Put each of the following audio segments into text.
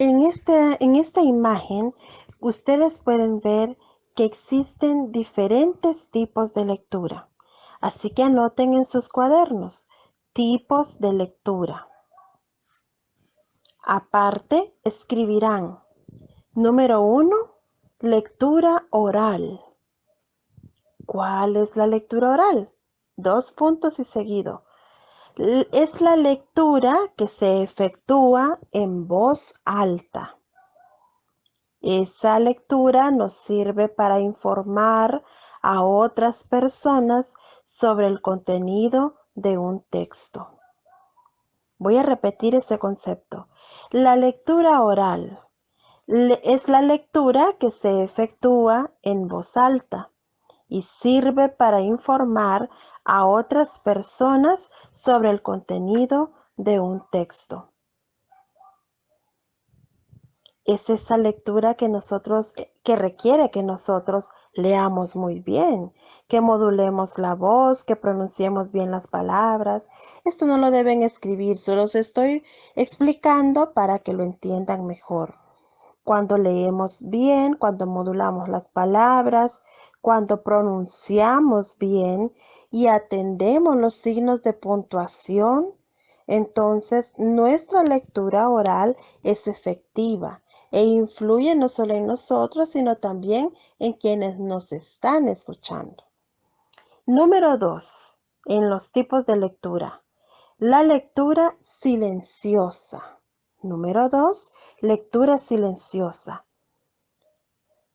En esta imagen, ustedes pueden ver que existen diferentes tipos de lectura. Así que anoten en sus cuadernos, tipos de lectura. Aparte, escribirán, número 1, lectura oral. ¿Cuál es la lectura oral? 2 puntos y seguido. Es la lectura que se efectúa en voz alta. Esa lectura nos sirve para informar a otras personas sobre el contenido de un texto. Voy a repetir ese concepto. La lectura oral es la lectura que se efectúa en voz alta y sirve para informar a otras personas sobre el contenido de un texto. Es esa lectura que requiere que nosotros leamos muy bien, que modulemos la voz, que pronunciemos bien las palabras. Esto no lo deben escribir, solo os estoy explicando para que lo entiendan mejor. Cuando leemos bien, cuando modulamos las palabras, cuando pronunciamos bien y atendemos los signos de puntuación, entonces nuestra lectura oral es efectiva e influye no solo en nosotros, sino también en quienes nos están escuchando. Número 2. En los tipos de lectura. La lectura silenciosa. Número 2. Lectura silenciosa.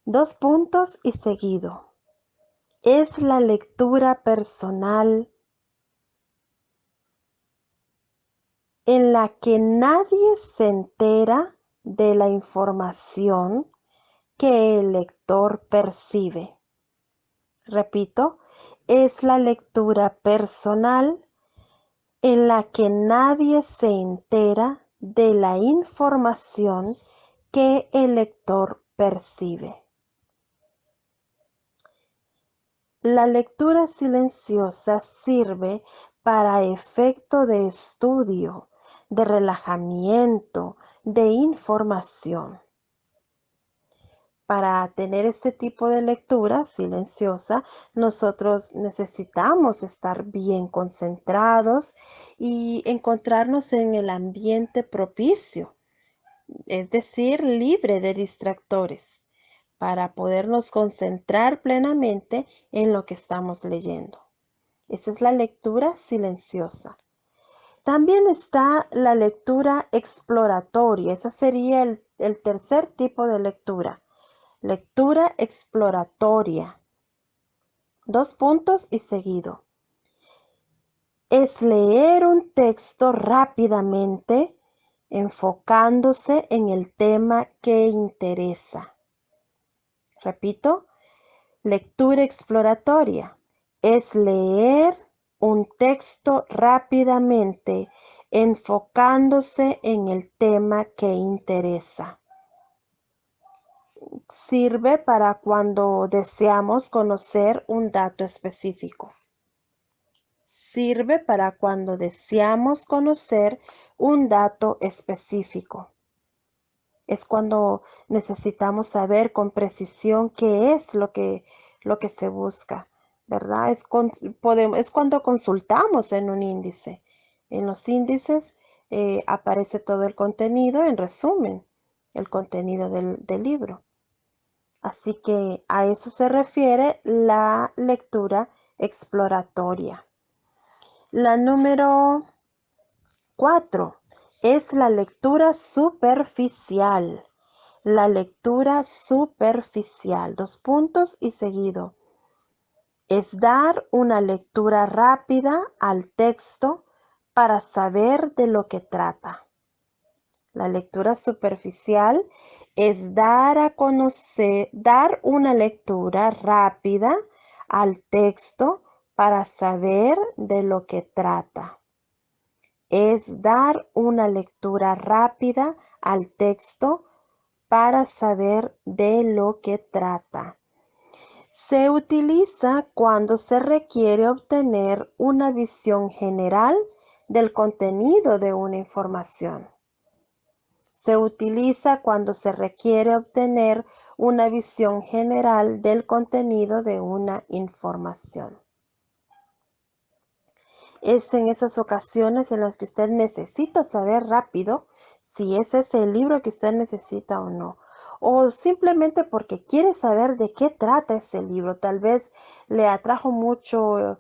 2 puntos y seguido. Es la lectura personal en la que nadie se entera de la información que el lector percibe. Repito, es la lectura personal en la que nadie se entera de la información que el lector percibe. La lectura silenciosa sirve para efecto de estudio, de relajamiento, de información. Para tener este tipo de lectura silenciosa, nosotros necesitamos estar bien concentrados y encontrarnos en el ambiente propicio, es decir, libre de distractores, para podernos concentrar plenamente en lo que estamos leyendo. Esa es la lectura silenciosa. También está la lectura exploratoria. Ese sería el tercer tipo de lectura. Lectura exploratoria. 2 puntos y seguido. Es leer un texto rápidamente, enfocándose en el tema que interesa. Repito, lectura exploratoria. Es leer un texto rápidamente, enfocándose en el tema que interesa. Sirve para cuando deseamos conocer un dato específico. Sirve para cuando deseamos conocer un dato específico. Es cuando necesitamos saber con precisión qué es lo que se busca, ¿verdad? Es cuando consultamos en un índice. En los índices aparece todo el contenido, en resumen, el contenido del libro. Así que a eso se refiere la lectura exploratoria. La número 4 es la lectura superficial. La lectura superficial. 2 puntos y seguido. Es dar una lectura rápida al texto para saber de lo que trata. La lectura superficial es dar una lectura rápida al texto para saber de lo que trata. Es dar una lectura rápida al texto para saber de lo que trata. Se utiliza cuando se requiere obtener una visión general del contenido de una información. Se utiliza cuando se requiere obtener una visión general del contenido de una información. Es en esas ocasiones en las que usted necesita saber rápido si ese es el libro que usted necesita o no. O simplemente porque quiere saber de qué trata ese libro. Tal vez le atrajo mucho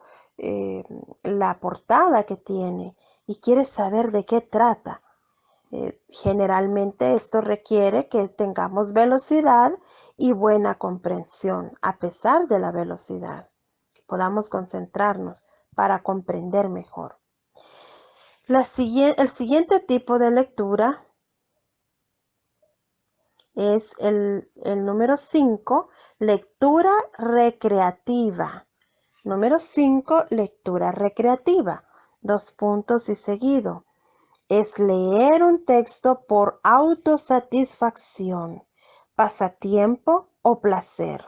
la portada que tiene y quiere saber de qué trata. Generalmente esto requiere que tengamos velocidad y buena comprensión a pesar de la velocidad. Que podamos concentrarnos para comprender mejor. El siguiente tipo de lectura es el número 5, lectura recreativa. Número 5, lectura recreativa. 2 puntos y seguido. Es leer un texto por autosatisfacción, pasatiempo o placer.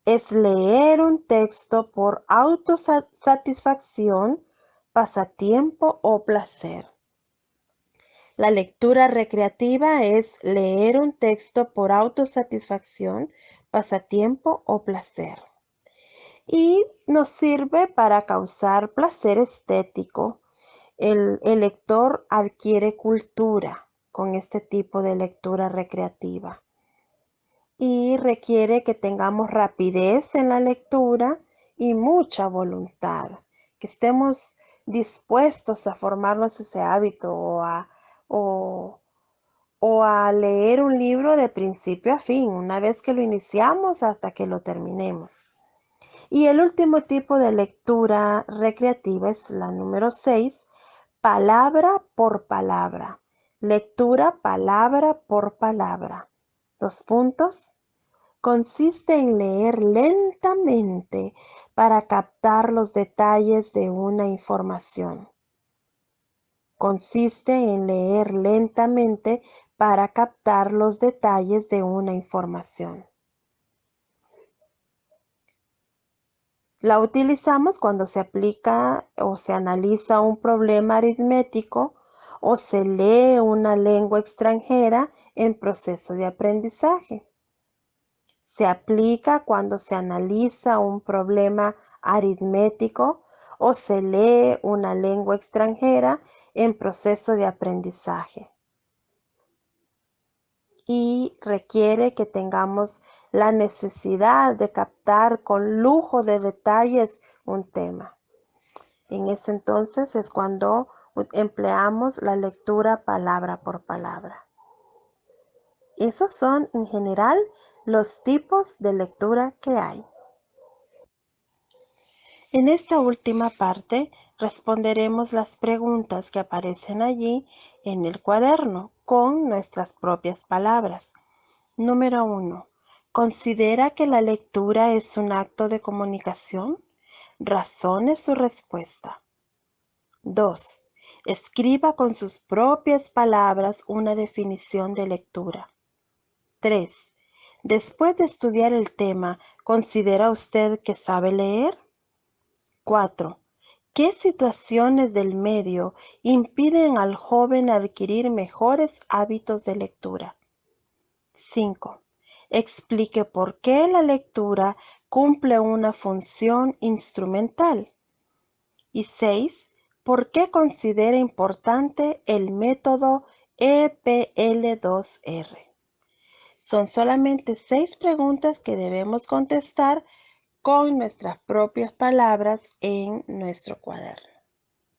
Es leer un texto por autosatisfacción, pasatiempo o placer. La lectura recreativa es leer un texto por autosatisfacción, pasatiempo o placer. Y nos sirve para causar placer estético. El lector adquiere cultura con este tipo de lectura recreativa. Y requiere que tengamos rapidez en la lectura y mucha voluntad, que estemos dispuestos a formarnos ese hábito o a leer un libro de principio a fin, una vez que lo iniciamos hasta que lo terminemos. Y el último tipo de lectura recreativa es la número 6, palabra por palabra. Lectura palabra por palabra. 2 puntos. Consiste en leer lentamente para captar los detalles de una información. Consiste en leer lentamente para captar los detalles de una información. La utilizamos cuando se aplica o se analiza un problema aritmético o se lee una lengua extranjera en proceso de aprendizaje. Se aplica cuando se analiza un problema aritmético o se lee una lengua extranjera en proceso de aprendizaje. Y requiere que tengamos la necesidad de captar con lujo de detalles un tema. En ese entonces es cuando empleamos la lectura palabra por palabra. Esos son en general los tipos de lectura que hay. En esta última parte responderemos las preguntas que aparecen allí en el cuaderno con nuestras propias palabras. Número 1. ¿Considera que la lectura es un acto de comunicación? Razone su respuesta. 2. Escriba con sus propias palabras una definición de lectura. 3. Después de estudiar el tema, ¿considera usted que sabe leer? 4. ¿Qué situaciones del medio impiden al joven adquirir mejores hábitos de lectura? 5. Explique por qué la lectura cumple una función instrumental. Y 6. ¿Por qué considera importante el método EPL2R? Son solamente 6 preguntas que debemos contestar con nuestras propias palabras en nuestro cuaderno.